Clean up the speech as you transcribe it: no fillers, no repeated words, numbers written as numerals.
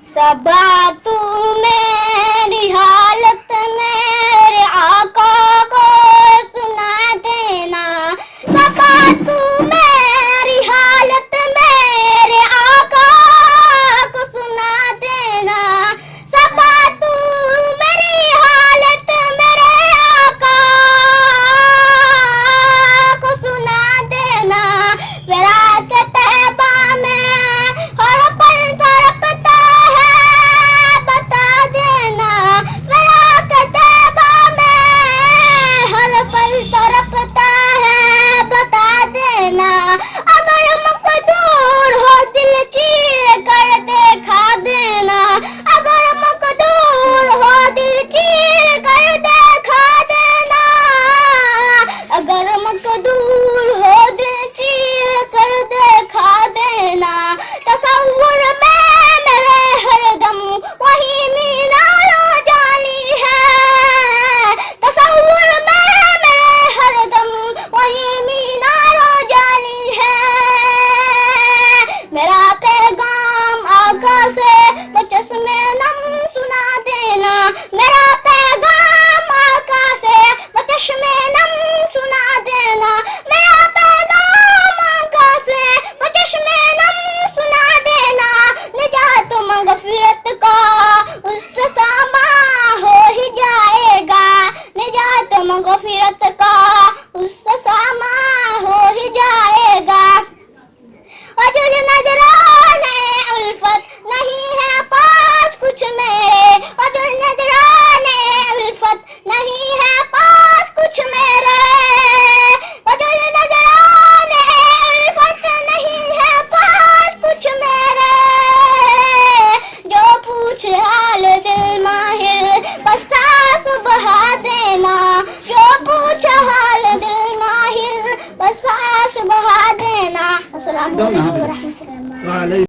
सबा तू मेरी हालत मेरे आका को सुना देना। सबा तू मेरी हालत मेरे आका को सुना देना। सबा तू मेरी हालत मेरे आका को सुना देना। फिराक तैबा में हर पल तड़पता है बता देना। फिराक तैबा में हर पल तड़पता है बता देना। अगर मकदूर हो दिल चीर कर देखा देना। अगर मकदूर हो दिल चीर कर देखा देना। अगर मकदूर हो दिल चीर कर देखा देना। तसव्वुर में मेरे हरदम वही मीनारो जाली है। तसव्वुर में मेरे हरदम वही मीनारो जाली है। मेरा पैगाम आका से वो चश्मे नम सुना देना। मेरा पैगाम आका से वो चश्मे नम सुना देना। मेरा पैगाम आका से वो चश्मे नम सुना देना। निजात मगफिरत का उससे सामा हो ही जाएगा। निजात मगफिरत का उससे सामा हो ही जाएगा। वजुल नजराने उल्फत नहीं है पास कुछ मेरे। वजुल नजराने उल्फत नहीं है पास कुछ मेरे। वजुल नजराने उल्फत नहीं है पास कुछ मेरे। जो पूछ हाल दिल माहिर बस सांस बहा देना। जो पूछ हाल दिल माहिर बस सांस बहा देना। अस्सलाम वालेकुम।